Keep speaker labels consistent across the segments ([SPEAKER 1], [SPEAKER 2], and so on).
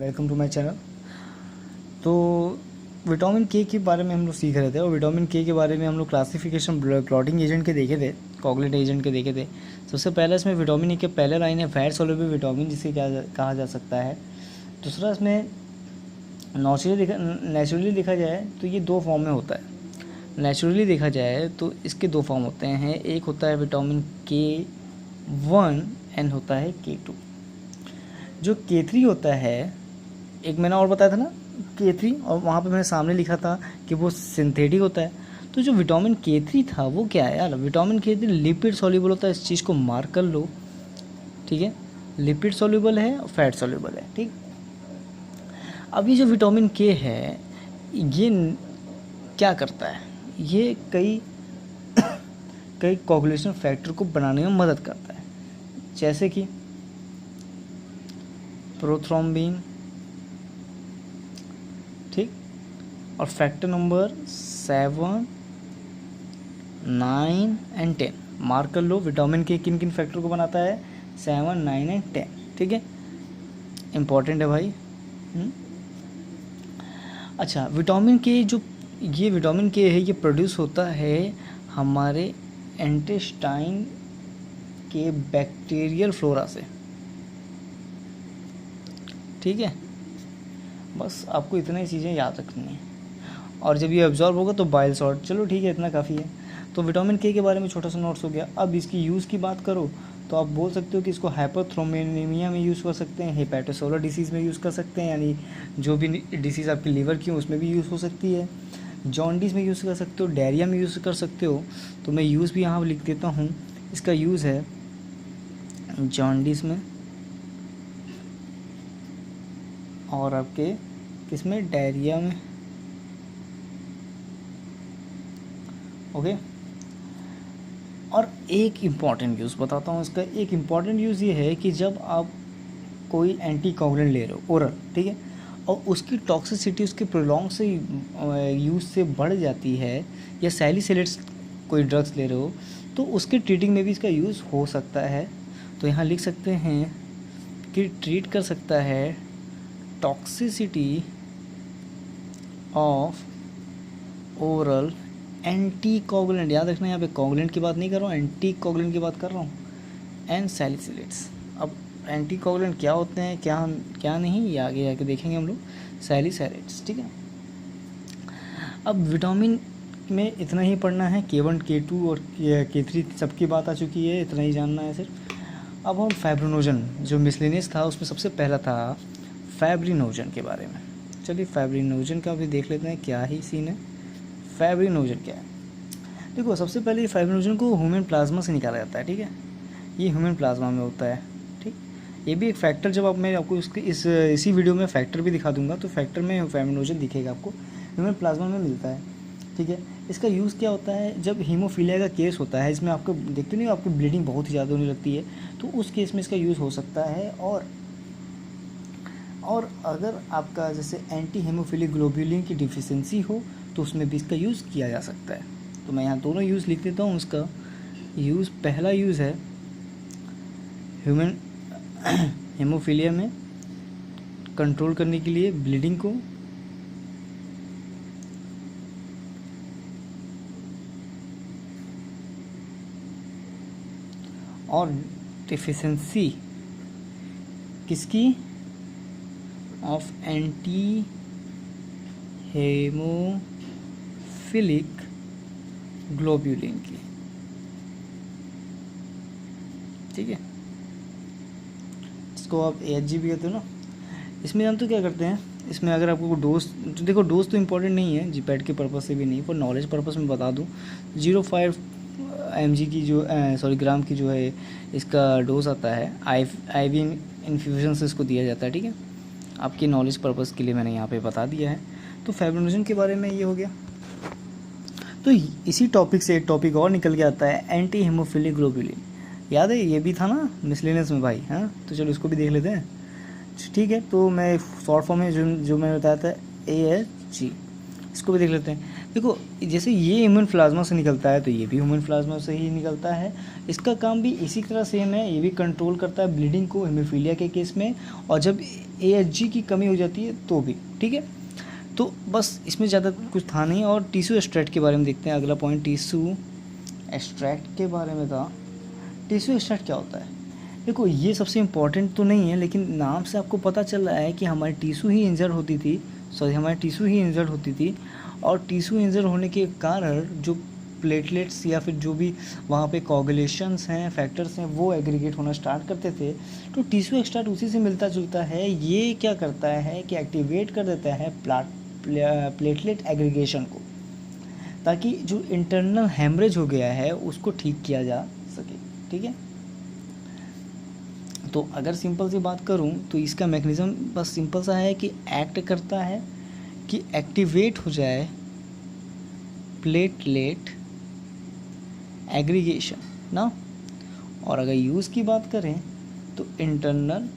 [SPEAKER 1] Welcome to my channel. तो vitamin के बारे में हम लोग सीख रहे थे और विटामिन के बारे में हम लोग क्लासिफिकेशन क्लॉटिंग एजेंट के देखे थे, कॉगलेट एजेंट के देखे थे। सबसे पहले इसमें विटामिन ए के पहले लाइन है फैट सोल्यूबल विटामिन, जिसे कहा जा सकता है। दूसरा इसमें नेचुरली देखा जाए तो ये दो फॉर्म में होता है। नेचुरली देखा जाए तो इसके दो फॉर्म होते हैं, एक होता है विटामिन K1 एंड होता है K2। जो K3 होता है, एक मैंने और बताया था ना K3, और वहाँ पे मैंने सामने लिखा था कि वो सिंथेटिक होता है। तो जो विटामिन K3 था वो क्या है यार, विटामिन K3 लिपिड सॉल्युबल होता है। इस चीज़ को मार्क कर लो, ठीक है। लिपिड सॉल्युबल है और फैट सॉल्युबल है, ठीक। अब ये जो विटामिन K है ये क्या करता है, ये कई कोगुलेशन फैक्टर को बनाने में मदद करता है, जैसे कि प्रोथ्रोम्बिन, ठीक। और फैक्टर नंबर 7, 9 एंड 10 मार्क कर लो। विटामिन के किन किन फैक्टर को बनाता है, 7, 9 एंड 10, ठीक है। इम्पॉर्टेंट है भाई। अच्छा, विटामिन के जो ये विटामिन के है ये प्रोड्यूस होता है हमारे इंटेस्टाइन के बैक्टीरियल फ्लोरा से, ठीक है। बस आपको इतना ही चीज़ें याद रखनी है, और जब ये एब्जॉर्ब होगा तो बाइल सॉल्ट। चलो ठीक है, इतना काफ़ी है। तो विटामिन के बारे में छोटा सा नोट्स हो गया। अब इसकी यूज़ की बात करो तो आप बोल सकते हो कि इसको हाइपरथ्रोम्बेनिमिया में यूज़ कर सकते हैं, हेपेटोसेलुलर डिसीज़ में यूज़ कर सकते हैं, यानी जो भी डिसीज़ आपकी लीवर की हो उसमें भी यूज़ हो सकती है। जॉन्डिस में यूज़ कर सकते हो, डायरिया में यूज़ कर सकते हो। तो मैं यूज़ भी यहाँ लिख देता हूँ। इसका यूज़ है जॉन्डिस में और आपके किसमें, डायरिया में, ओके। और एक इम्पॉर्टेंट यूज़ बताता हूँ इसका। एक इम्पॉर्टेंट यूज़ ये है कि जब आप कोई एंटी कोगुलेंट ले रहे हो ओरल, ठीक है, और उसकी टॉक्सिसिटी उसके प्रोलॉन्ग से यूज़ से बढ़ जाती है, या सैलिसिलेट्स कोई ड्रग्स ले रहे हो, तो उसके ट्रीटिंग में भी इसका यूज़ हो सकता है। तो यहाँ लिख सकते हैं कि ट्रीट कर सकता है toxicity of oral anti coagulant. याद रखना, यहाँ पे कोगुलेंट की बात नहीं कर रहा हूँ, एंटी कोगुलेंट की बात कर रहा हूँ, एंड सैलिसिलेट्स। अब एंटी कोगुलेंट क्या होते हैं, क्या नहीं, ये आगे जाके देखेंगे हम लोग। सैलिसिलेट्स, ठीक है। अब विटामिन में इतना ही पढ़ना है, K1, K2 और K3 सबकी बात आ चुकी है, इतना ही जानना है सिर्फ। अब हम फाइब्रिनोजन जो मिसलेनियस था उसमें सबसे पहला था फाइब्रिनोजन के बारे में। चलिए फाइब्रिनोजन का भी देख लेते हैं क्या ही सीन है। फाइब्रिनोजन क्या है, देखो सबसे पहले फाइब्रिनोजन को ह्यूमन प्लाज्मा से निकाला जाता है, ठीक है। ये ह्यूमन प्लाज्मा में होता है, ठीक। ये भी एक फैक्टर, जब आप मैं आपको इसी वीडियो में फैक्टर भी दिखा दूंगा, तो फैक्टर में फाइब्रिनोजन दिखेगा आपको, ह्यूमन प्लाज्मा में मिलता है, ठीक है। इसका यूज़ क्या होता है, जब हीमोफीलिया का केस होता है, इसमें आपको देखते नहीं, आपकी ब्लीडिंग बहुत ही ज़्यादा होने लगती है, तो उस केस में इसका यूज़ हो सकता है। और अगर आपका जैसे एंटी हीमोफिलिक ग्लोब्यूलिन की डिफिशिएंसी हो तो उसमें भी इसका यूज़ किया जा सकता है। तो मैं यहाँ दोनों यूज़ लिख देता हूँ। इसका यूज़, पहला यूज़ है ह्यूमन हेमोफीलिया में कंट्रोल करने के लिए ब्लीडिंग को, और डिफिशिएंसी किसकी, ऑफ एंटी हेमोफिलिक ग्लोब्यूलिन की, ठीक है। इसको आप AHG भी कहते हो ना। इसमें हम तो क्या करते हैं, इसमें अगर आपको डोज, तो देखो डोज तो इम्पोर्टेंट नहीं है, जीपैट के पर्पज़ से भी नहीं, फॉर नॉलेज पर्पज़ में बता दूँ, 0.5 mg की जो ग्राम की जो है इसका डोज आता है। IV इन्फ्यूजन से इसको दिया जाता है, ठीक है। आपकी नॉलेज पर्पज़ के लिए मैंने यहाँ पे बता दिया है। तो फाइब्रिनोजन के बारे में ये हो गया। तो इसी टॉपिक से एक टॉपिक और निकल के आता है, एंटी हेमोफिलिक ग्लोब्यूलिन। याद है, ये भी था ना मिसलेनियस में भाई, हाँ। तो चलो इसको भी देख लेते हैं, ठीक है। तो मैं शॉर्ट फॉर्म में जो मैंने बताया था AHG, इसको भी देख लेते हैं। देखो जैसे ये ह्यूमन प्लाज्मा से निकलता है तो ये भी ह्यूमन प्लाज्मा से ही निकलता है। इसका काम भी इसी तरह सेम है, ये भी कंट्रोल करता है ब्लीडिंग को हेमोफीलिया के केस में, और जब AHG की कमी हो जाती है तो भी। ठीक है, तो बस इसमें ज़्यादा कुछ था नहीं। और टिश्यू एक्सट्रैक्ट के बारे में देखते हैं। अगला पॉइंट टिश्यू एक्सट्रैक्ट के बारे में था। टिश्यू एक्सट्रैक्ट क्या होता है? देखो ये सबसे इम्पॉर्टेंट तो नहीं है, लेकिन नाम से आपको पता चल रहा है कि हमारी टिश्यू ही इंजर्ड होती थी, हमारी टिश्यू ही इंजर्ड होती थी, और टिश्यू इंजर्ड होने के कारण जो प्लेटलेट्स या फिर जो भी वहाँ पे कोगुलेशंस हैं, फैक्टर्स हैं, वो एग्रीगेट होना स्टार्ट करते थे। तो टिश्यू एक्सट्रैक्ट उसी से मिलता जुलता है। ये क्या करता है कि एक्टिवेट कर देता है प्लेटलेट एग्रीगेशन को, ताकि जो इंटरनल हेमरेज हो गया है उसको ठीक किया जा सके। ठीक है, तो अगर सिंपल सी बात करूं तो इसका मैकेनिज़्म बस सिंपल सा है कि एक्ट करता है कि एक्टिवेट हो जाए प्लेटलेट एग्रीगेशन ना। और अगर यूज़ की बात करें तो इंटरनल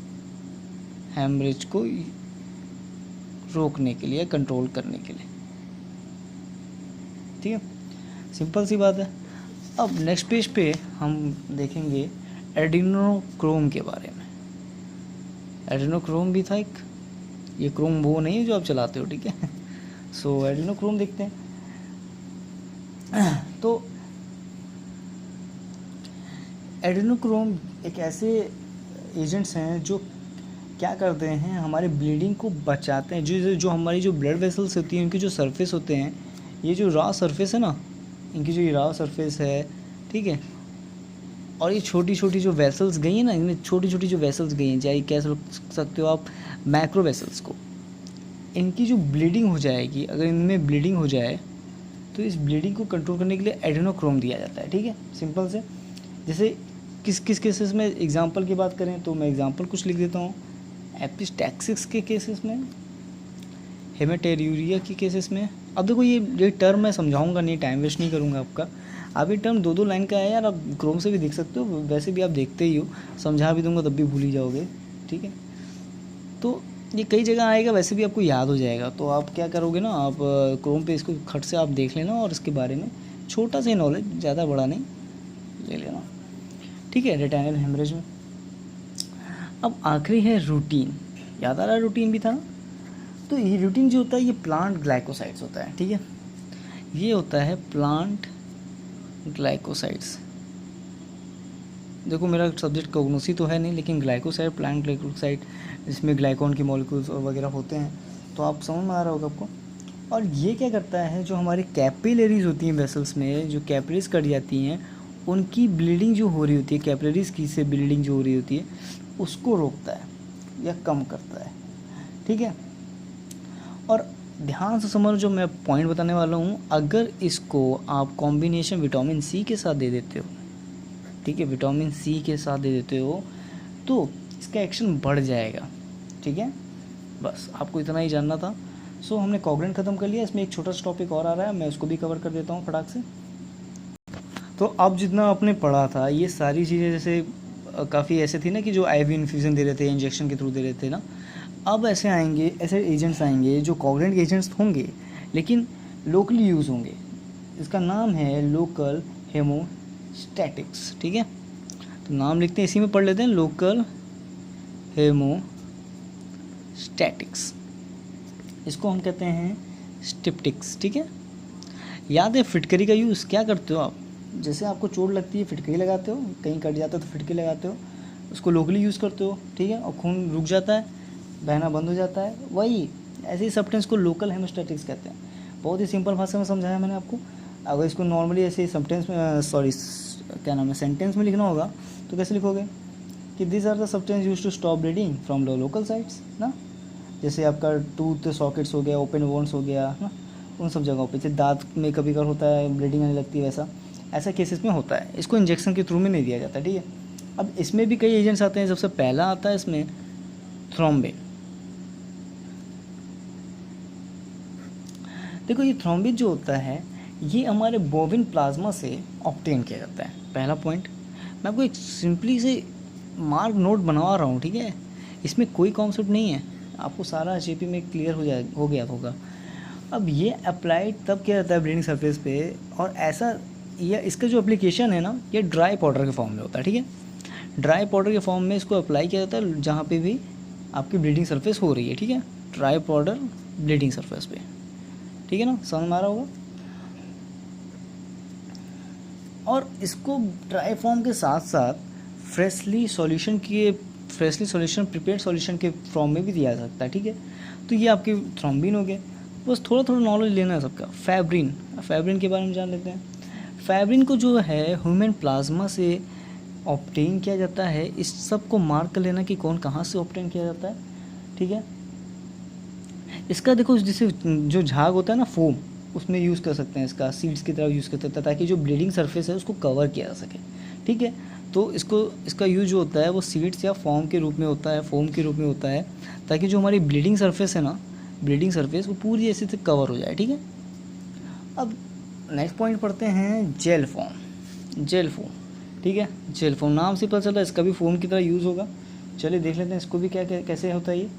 [SPEAKER 1] हेमरेज को रोकने के लिए, कंट्रोल करने के लिए। ठीक है, सिंपल सी बात है। अब नेक्स्ट पेज पे हम देखेंगे एडिनोक्रोम के बारे में। एडिनोक्रोम भी था एक, ये क्रोम वो नहीं है जो आप चलाते हो। ठीक है, सो एडिनोक्रोम देखते हैं। तो एडिनोक्रोम एक ऐसे एजेंट्स हैं जो क्या करते हैं, हमारे ब्लीडिंग को बचाते हैं। जो हमारी जो ब्लड वेसल्स होती हैं, उनके जो सरफेस होते हैं, ये जो रॉ सरफेस है ना, इनकी जो ये रॉ सरफेस है, ठीक है, और ये छोटी छोटी जो वेसल्स गई हैं ना, इनमें छोटी छोटी जो वेसल्स गई हैं, चाहे कह सकते हो आप मैक्रो वेसल्स को, इनकी जो ब्लीडिंग हो जाएगी, अगर इनमें ब्लीडिंग हो जाए तो इस ब्लीडिंग को कंट्रोल करने के लिए एडिनोक्रोम दिया जाता है। ठीक है, सिंपल से। जैसे किस किस केसेस में एग्जांपल की बात करें तो मैं एग्जांपल कुछ लिख देता हूँ। एपिस्टैक्सिस के केसेस में, हेमेटेरियूरिया के केसेस में। अब देखो ये टर्म मैं समझाऊंगा नहीं, टाइम वेस्ट नहीं करूँगा आपका। अब ये टर्म 2-2 लाइन का है यार, आप क्रोम से भी देख सकते हो, वैसे भी आप देखते ही हो, समझा भी दूंगा तब भी भूल ही जाओगे। ठीक है, तो ये कई जगह आएगा, वैसे भी आपको याद हो जाएगा। तो आप क्या करोगे ना, आप क्रोम पे इसको खट से आप देख लेना और इसके बारे में छोटा सा नॉलेज, ज़्यादा बड़ा नहीं, ले लेना। ठीक है, रेटाइनल हेमरेज में। अब आखिरी है रूटीन। याद आ रहा है रूटीन भी था ना? तो ये रूटीन जो होता है ये प्लांट ग्लाइकोसाइड्स होता है। ठीक है, ये होता है प्लांट ग्लाइकोसाइड्स। देखो मेरा सब्जेक्ट कोग्नोसी तो है नहीं, लेकिन ग्लाइकोसाइड, प्लांट ग्लाइकोसाइड, जिसमें ग्लाइकॉन के मॉलिक्यूल्स और वगैरह होते हैं, तो आप समझ में आ रहा होगा आपको। और ये क्या करता है, जो हमारी कैपिलरीज होती हैं वेसल्स में, जो कैपिलरीज कट जाती हैं, उनकी ब्लीडिंग जो हो रही होती है, कैपिलरीज की से ब्लीडिंग जो हो रही होती है, उसको रोकता है या कम करता है। ठीक है, और ध्यान से समझो जो मैं पॉइंट बताने वाला हूँ। अगर इसको आप कॉम्बिनेशन विटामिन सी के साथ दे देते हो, ठीक है, विटामिन सी के साथ दे देते हो, तो इसका एक्शन बढ़ जाएगा। ठीक है, बस आपको इतना ही जानना था। सो हमने कोगुलेंट ख़त्म कर लिया। इसमें एक छोटा सा टॉपिक और आ रहा है, मैं उसको भी कवर कर देता हूँ फटाक से। तो अब जितना आपने पढ़ा था ये सारी चीज़ें, जैसे काफ़ी ऐसे थी ना कि जो IV इन्फ्यूज़न दे रहे थे, इंजेक्शन के थ्रू दे रहे थे ना, अब ऐसे आएंगे, ऐसे एजेंट्स आएंगे जो कोगुलेंट एजेंट्स होंगे लेकिन लोकली यूज़ होंगे। इसका नाम है लोकल हेमोस्टैटिक्स। ठीक है, तो नाम लिखते हैं, इसी में पढ़ लेते हैं, लोकल हेमोस्टैटिक्स। इसको हम कहते हैं स्टिप्टिक्स। ठीक है, याद है फिटकरी का यूज़ क्या करते हो आप? जैसे आपको चोट लगती है फिटकरी लगाते हो, कहीं कट जाता है तो फिटकरी लगाते हो, उसको लोकली यूज़ करते हो। ठीक है, और खून रुक जाता है, बहना बंद हो जाता है, वही ऐसे ही सब्सटेंस को लोकल हेमोस्टैटिक्स कहते हैं। बहुत ही सिंपल भाषा में समझाया मैंने आपको। अगर इसको नॉर्मली ऐसे सब्सटेंस में, क्या नाम है, सेंटेंस में लिखना होगा तो कैसे लिखोगे कि this are the substance use to stop bleeding from the local sites ना। जैसे आपका टूथ सॉकेट्स हो गया, ओपन वोन्स हो गया ना, उन सब जगहों पे, जैसे दांत में कभी कभार होता है ब्लीडिंग आने लगती है, ऐसा केसेस में होता है। इसको इंजेक्शन के थ्रू में नहीं दिया जाता। ठीक है, अब इसमें भी कई एजेंट्स आते हैं। सबसे पहला आता है इसमें थ्रोम्बिन। देखो ये थ्रोम्बिन जो होता है ये हमारे बोविन प्लाज्मा से ऑब्टेन किया जाता है। पहला पॉइंट मैं आपको एक सिंपली से मार्क नोट बनवा रहा हूँ। ठीक है, इसमें कोई कॉन्सेप्ट नहीं है, आपको सारा JP में क्लियर हो गया होगा। अब ये अप्लाइड तब किया जाता है ब्लीडिंग सरफेस पे, और ऐसा ये इसका जो एप्लीकेशन है ना, ये ड्राई पाउडर के फॉर्म में होता है, ठीक है। ड्राई पाउडर के फॉर्म में इसको अप्लाई किया जाता है जहाँ पे भी आपकी ब्लीडिंग सरफेस हो रही है, ठीक है। ड्राई पाउडर ब्लीडिंग सरफेस पे, ठीक है ना, समझ में आ रहा होगा। और इसको ड्राई फॉर्म के साथ साथ फ्रेशली सॉल्यूशन प्रिपेयर्ड सॉल्यूशन के फॉर्म में भी दिया जा सकता है, ठीक है। तो ये आपके थ्रोम्बिन हो गए। बस थोड़ा थोड़ा नॉलेज लेना है सबका। फैब्रिन के बारे में जान लेते हैं। फैब्रिन को जो है ह्यूमन प्लाज्मा से ऑब्टेन किया जाता है। इस सब को मार्क कर लेना कि कौन कहाँ से ऑब्टेन किया जाता है, ठीक है। इसका देखो, जैसे जो झाग होता है ना, फोम, उसमें यूज़ कर सकते हैं, इसका सीड्स की तरह यूज़ कर सकते हैं ताकि जो ब्लीडिंग सरफेस है उसको कवर किया जा सके, ठीक है। तो इसका यूज जो होता है वो सीड्स या फोम के रूप में होता है ताकि जो हमारी ब्लीडिंग सरफेस है ना, ब्लीडिंग सरफेस वो पूरी ऐसे से कवर हो जाए, ठीक है। अब नेक्स्ट पॉइंट पढ़ते हैं जेल फॉर्म, ठीक है। जेल फॉर्म नाम से पता चल रहा है इसका भी फोम की तरह यूज़ होगा। चलिए देख लेते हैं इसको भी कैसे होता है ये।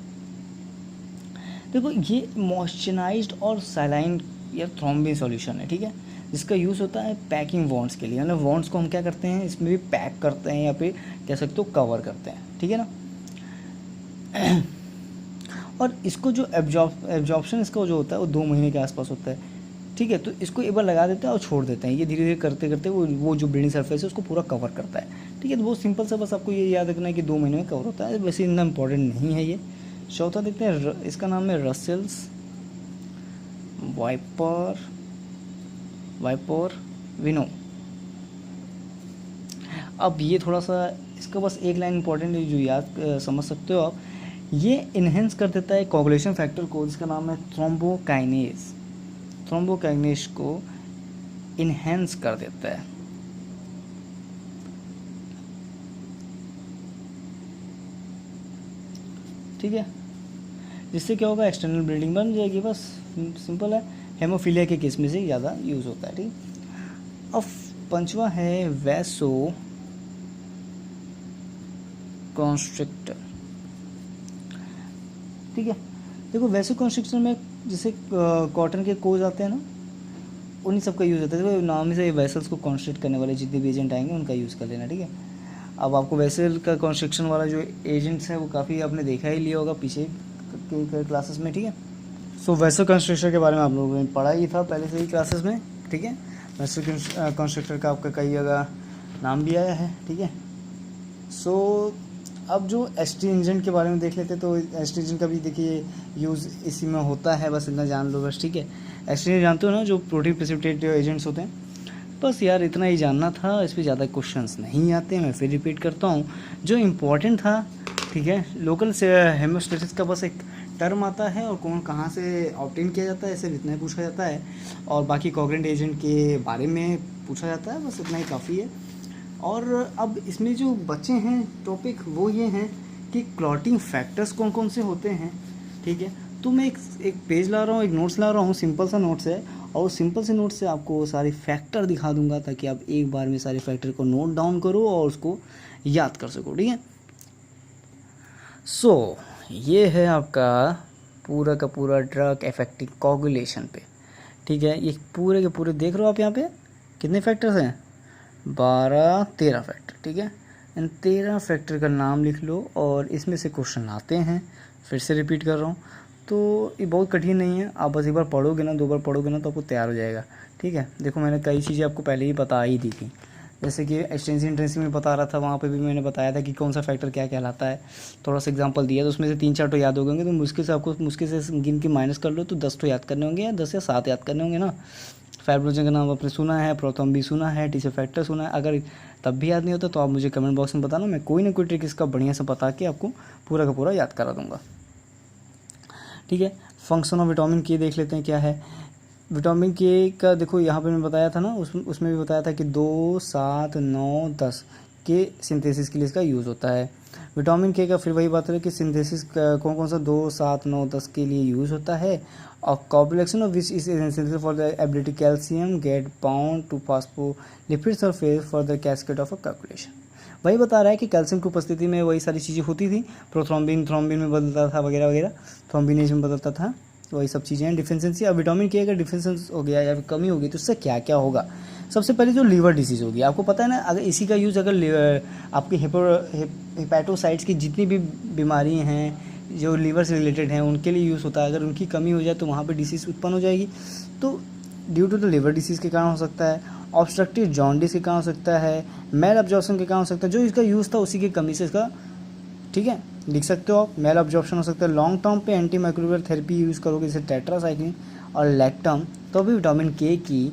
[SPEAKER 1] देखो, ये मॉइस्चराइज्ड और सैलाइन या थ्रोम्बिन सॉल्यूशन है, ठीक है। जिसका यूज़ होता है पैकिंग वॉन्ड्स के लिए, यानी वॉन्ड्स को हम क्या करते हैं, इसमें भी पैक करते हैं या फिर कह सकते हो कवर करते हैं, ठीक है ना। और इसको जो एब्जॉर्प्शन इसका जो होता है वो 2 महीने के आसपास होता है, ठीक है। तो इसको एक बार लगा देते हैं और छोड़ देते हैं। ये धीरे धीरे करते करते वो जो ब्लीडिंग सरफेस है उसको पूरा कवर करता है, ठीक है। तो बहुत सिंपल सा, बस आपको ये याद रखना है कि 2 महीने में कवर होता है। वैसे इतना इंपॉर्टेंट नहीं है ये। चौथा देखते हैं, इसका नाम है रसेल्स वाइपर विनो। अब ये थोड़ा सा इसका बस एक लाइन इंपॉर्टेंट है जो याद समझ सकते हो आप। ये इन्हेंस कर देता है कोगुलेशन फैक्टर को, जिसका नाम है थ्रोम्बोकाइनेज को इन्हेंस कर देता है, ठीक है। जिससे क्या होगा, एक्सटर्नल ब्लीडिंग बन जाएगी। बस सिंपल है। हेमोफीलिया के केस में से ज़्यादा यूज़ होता है, ठीक। अब 5वां है वैसो कॉन्स्ट्रिक्टर, ठीक है। देखो, वैसो कॉन्स्ट्रिक्टर में जैसे कॉटन के कोज आते हैं ना, उन्हीं सब का यूज़ होता है। देखो, नाम से वेसल्स को कॉन्स्ट्रिक्ट करने वाले जितने भी एजेंट आएंगे उनका यूज़ कर लेना, ठीक है। अब आपको वेसल का कॉन्स्ट्रिक्शन वाला जो एजेंट्स है वो काफ़ी आपने देखा ही लिया होगा पीछे के क्लासेस में, ठीक है। सो वैसो कॉन्स्ट्रिक्टर के बारे में आप लोगों ने पढ़ा ही था पहले से ही क्लासेस में, ठीक है। वैसो कॉन्स्ट्रिक्टर का आपका कई जगह नाम भी आया है, ठीक है। सो अब जो एस्ट्रिंजेंट के बारे में देख लेते हैं। तो एस्ट्रिंजेंट का भी देखिए यूज़ इसी में होता है, बस इतना जान लो बस, ठीक है। एस्ट्रिंजेंट जानते हो ना, जो प्रोटीन प्रेसिपिटेट एजेंट्स होते हैं। बस यार इतना ही जानना था, इस पर ज़्यादा क्वेश्चंस नहीं आते। मैं फिर रिपीट करता हूँ जो इम्पोर्टेंट था, ठीक है। लोकल से हेमोस्टेसिस का बस एक टर्म आता है और कौन कहाँ से ऑब्टेन किया जाता है, सिर्फ इतना ही पूछा जाता है। और बाकी कोगुलेंट एजेंट के बारे में पूछा जाता है, बस इतना ही काफ़ी है। और अब इसमें जो बचे हैं टॉपिक वो ये हैं कि क्लॉटिंग फैक्टर्स कौन कौन से होते हैं, ठीक है। तो मैं एक पेज ला रहा हूँ, एक नोट्स ला रहा हूँ, सिंपल सा नोट्स है। और सिंपल से नोट से आपको वो सारे फैक्टर दिखा दूंगा ताकि आप एक बार में सारे फैक्टर को नोट डाउन करो और उसको याद कर सको, ठीक है। सो ये है आपका पूरा का पूरा ड्रग इफेक्टिव कोगुलेशन पे, ठीक है। ये पूरे के पूरे देख रहे हो आप, यहाँ पे कितने फैक्टर्स हैं, 12-13 फैक्टर, ठीक है। इन 13 फैक्टर का नाम लिख लो और इसमें से क्वेश्चन आते हैं। फिर से रिपीट कर रहा हूँ, तो ये बहुत कठिन नहीं है। आप बस एक बार पढ़ोगे ना, 2 बार पढ़ोगे ना तो आपको तैयार हो जाएगा, ठीक है। देखो, मैंने कई चीज़ें आपको पहले ही बता ही दी थी। जैसे कि एक्सटेंसिव इंटेंसिव में बता रहा था, वहाँ पे भी मैंने बताया था कि कौन सा फैक्टर क्या कहलाता है। थोड़ा सा एग्जांपल दिया तो उसमें से 3-4 तो याद हो गए, तो मुश्किल से गिन के माइनस कर लो तो 10 तो याद करने होंगे, या 10 या 7 याद करने होंगे ना। फाइब्रोजन का नाम आपने सुना है, प्रोथॉम भी सुना है, टीसर फैक्टर सुना है। अगर तब भी याद नहीं होता तो आप मुझे कमेंट बॉक्स में बताना, मैं कोई ना कोई ट्रिक इसका बढ़िया से बता के आपको पूरा का पूरा याद करा दूँगा, ठीक है। फंक्शन ऑफ विटामिन के देख लेते हैं क्या है। विटामिन के का देखो, यहाँ पे मैं बताया था ना, उसमें भी बताया था कि 2, 7, 9, 10 के सिंथेसिस के लिए इसका यूज़ होता है। विटामिन के का फिर वही बात है कि सिंथेसिस कौन कौन सा 2, 7, 9, 10 के लिए यूज़ होता है। और complexion of which is essential for the ability calcium get bound to phospholipid surface for the cascade of a coagulation. वही बता रहा है कि कैल्शियम की उपस्थिति में वही सारी चीज़ें होती थी। प्रोथ्रोम्बिन थ्रोम्बिन में बदलता था, वगैरह वगैरह, थ्रोम्बिनेज में बदलता था, वही सब चीज़ें हैं डिफिशियंसी। अब विटामिन के अगर डिफिशियंसी हो गया या फिर कमी होगी तो उससे क्या क्या होगा। सबसे पहले जो लीवर डिसीज़ होगी, आपको पता है ना, अगर इसी का यूज़ अगर आपकी हेपेटोसाइट्स की जितनी भी बीमारी हैं जो लीवर से रिलेटेड हैं उनके लिए यूज़ होता है। अगर उनकी कमी हो जाए तो वहाँ पे डिसीज़ उत्पन्न हो जाएगी। तो due to the liver disease के कारण हो सकता है, ऑब्स्ट्रक्टिव जॉन्डिस के कारण हो सकता है, मेल अब्जॉर्प्शन के कारण हो सकता है। जो इसका यूज़ था उसी की कमी से इसका, ठीक है, लिख सकते हो आप। मेल अब्जॉर्प्शन हो सकता है। लॉन्ग टर्म पे एंटी माइक्रोबियल थेरेपी यूज़ करोगे जैसे टेट्रासाइक्लिन और लैक्टम, तो भी विटामिन के की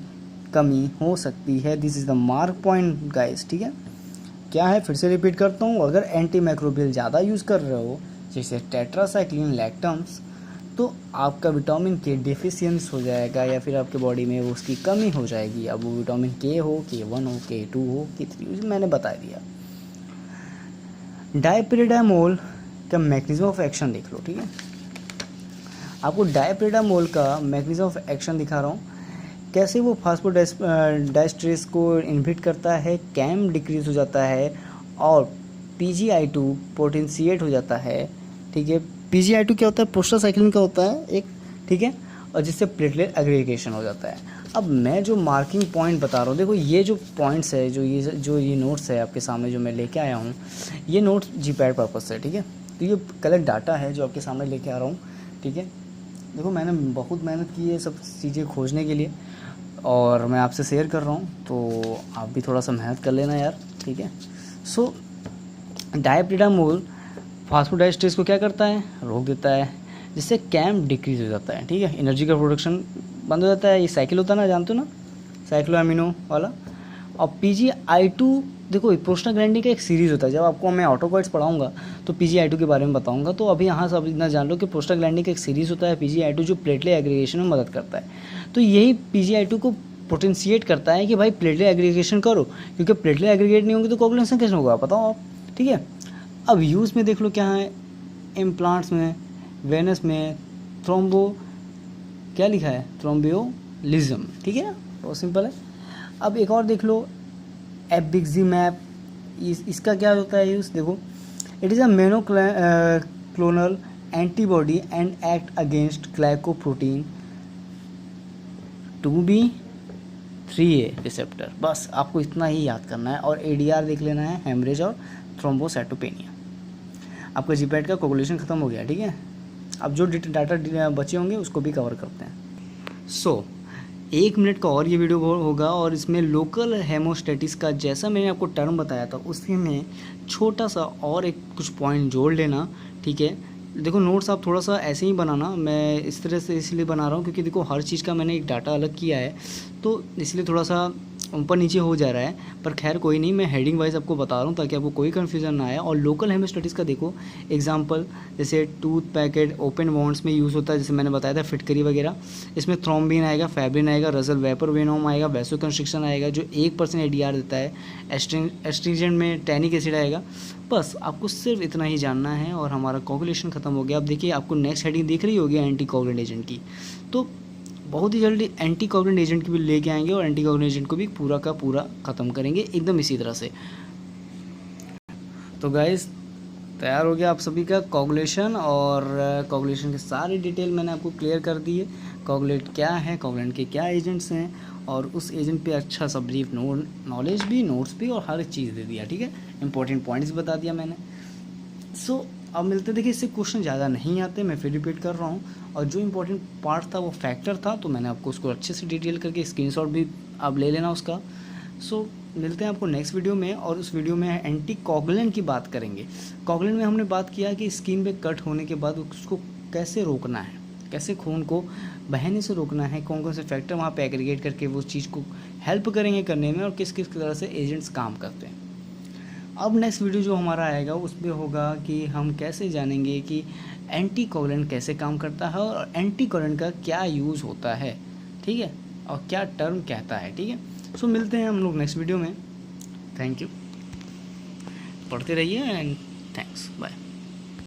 [SPEAKER 1] कमी हो सकती है। This is the mark point guys, ठीक है। क्या है, फिर से रिपीट करता हूँ, अगर एंटी माइक्रोबियल ज़्यादा यूज़ कर रहे हो जैसे टेट्रासाइक्लिन, लैक्टम्स, तो आपका विटामिन के डिफिशियंस हो जाएगा या फिर आपके बॉडी में वो उसकी कमी हो जाएगी। अब वो विटामिन के हो, K1 हो, K2 हो, K3 मैंने बता दिया। डायपिरिडामोल का मैकेनिज्म ऑफ एक्शन देख लो, ठीक है। आपको डायपिरिडामोल का मैकेनिज्म ऑफ एक्शन दिखा रहा हूँ, कैसे वो फास्फोडाइस्ट्रेस को इनहिबिट करता है, कैम डिक्रीज हो जाता है और PGI2 पोटेंशिएट हो जाता है, ठीक है। PGI2 क्या होता है, प्रोस्टासाइक्लिन का होता है एक, ठीक है, और जिससे प्लेटलेट एग्रीगेशन हो जाता है। अब मैं जो मार्किंग पॉइंट बता रहा हूँ, देखो ये जो पॉइंट्स है, जो ये नोट्स है आपके सामने जो मैं लेके आया हूँ, ये नोट्स जीपैड पर्पस से, ठीक है। तो ये कलेक्ट डाटा है जो आपके सामने लेके आ रहा हूँ, ठीक है। देखो मैंने बहुत मेहनत की है सब चीज़ें खोजने के लिए और मैं आपसे शेयर कर रहा हूँ, तो आप भी थोड़ा सा मेहनत कर लेना यार, ठीक है। सो डायपिरिडामोल फास्फोडाइस्ट्रेस को क्या करता है, रोक देता है, जिससे कैम डिक्रीज हो जाता है, ठीक है। एनर्जी का प्रोडक्शन बंद हो जाता है, ये साइकिल होता है ना, जानते हो ना, साइक्लोएमिनो वाला। और PGI2 देखो प्रोस्टाग्लैंडिन का एक सीरीज़ होता है, जब आपको मैं ऑटोकॉइड्स पढ़ाऊंगा तो PGI2 के बारे में बताऊंगा। तो अभी यहाँ सब इतना जान लो कि प्रोस्टाग्लैंडिन का एक सीरीज़ होता है PGI2 जो प्लेटलेट एग्रीगेशन में मदद करता है। तो यही PGI2 को पोटेंशिएट करता है कि भाई प्लेटलेट एग्रीगेशन करो, क्योंकि प्लेटलेट एग्रीगेट नहीं होंगे तो कोगुलेशन कैसे होगा, बताओ आप, ठीक है। अब यूज़ में देख लो क्या है, इम्प्लांट्स में, वेनस में, थ्रोम्बो, क्या लिखा है, थ्रोम्बोलिज्म, ठीक है ना, बहुत सिंपल है। अब एक और देख लो, एबिक्सिमैब, इसका क्या होता है यूज़, देखो it is a monoclonal antibody and act against glycoprotein 2B3A receptor. बस आपको इतना ही याद करना है और ADR देख लेना है, हेमरेज और थ्रोम्बोसाइटोपेनिया। आपका जीपैड का कोगुलेशन ख़त्म हो गया, ठीक है। अब जो डाटा बचे होंगे उसको भी कवर करते हैं। सो 1 मिनट का और ये वीडियो होगा और इसमें लोकल हेमोस्टेटिस का जैसा मैंने आपको टर्म बताया था उसी में छोटा सा और एक कुछ पॉइंट जोड़ लेना, ठीक है। देखो नोट्स आप थोड़ा सा ऐसे ही बनाना, मैं इस तरह से इसलिए बना रहा हूँ क्योंकि देखो हर चीज़ का मैंने एक डाटा अलग किया है, तो इसलिए थोड़ा सा ऊपर नीचे हो जा रहा है, पर खैर कोई नहीं, मैं हेडिंग वाइज आपको बता रहा हूँ ताकि आपको कोई कन्फ्यूज़न ना आए। और लोकल हेमोस्टेटिस का देखो एग्जांपल, जैसे टूथ पैकेट ओपन वॉन्ड्स में यूज़ होता है, जैसे मैंने बताया था फिटकरी वगैरह, इसमें थ्रोम्बिन आएगा, फैब्रिन आएगा, रसल वेपर वेनोम आएगा, वैसोकंस्ट्रिक्शन आएगा जो 1% ADR देता है, एस्ट्रिंजेंट में टैनिक एसिड आएगा। बस आपको सिर्फ इतना ही जानना है और हमारा कोगुलेशन ख़त्म हो गया। अब देखिए आपको नेक्स्ट हेडिंग दिख रही होगी एंटी कोगुलेंट एजेंट की, तो बहुत ही जल्दी एंटी कोगुलेंट एजेंट की भी लेके आएंगे और एंटी कोगुलेंट एजेंट को भी पूरा का पूरा ख़त्म करेंगे एकदम इसी तरह से। तो गाइस तैयार हो गया आप सभी का कोगुलेशन, और कोगुलेशन के सारी डिटेल मैंने आपको क्लियर कर दी है। कोगुलेट क्या है, कोगुलेंट के क्या एजेंट्स हैं, और उस एजेंट पे अच्छा सा ब्रीफ नॉलेज भी, नोट्स भी और हर एक चीज़ दे दिया, ठीक है। इंपॉर्टेंट पॉइंट्स बता दिया मैंने। सो अब मिलते, देखिए इससे क्वेश्चन ज़्यादा नहीं आते, मैं फिर रिपीट कर रहा हूँ, और जो इंपॉर्टेंट पार्ट था वो फैक्टर था, तो मैंने आपको उसको अच्छे से डिटेल करके स्क्रीनशॉट भी आप ले लेना उसका। सो मिलते हैं आपको नेक्स्ट वीडियो में, और उस वीडियो में एंटी कोगुलेंट की बात करेंगे। कोगुलेंट में हमने बात किया कि स्किन पे कट होने के बाद उसको कैसे रोकना है, कैसे खून को बहने से रोकना है, कौन कौन से फैक्टर वहाँ पे एग्रीगेट करके वो चीज़ को हेल्प करेंगे करने में, और किस किस तरह से एजेंट्स काम करते हैं। अब नेक्स्ट वीडियो जो हमारा आएगा उसमें होगा कि हम कैसे जानेंगे कि एंटी कोगुलेंट कैसे काम करता है और एंटी कोगुलेंट का क्या यूज़ होता है, ठीक है, और क्या टर्म कहता है, ठीक है। सो मिलते हैं हम लोग नेक्स्ट वीडियो में। थैंक यू, पढ़ते रहिए एंड थैंक्स, बाय।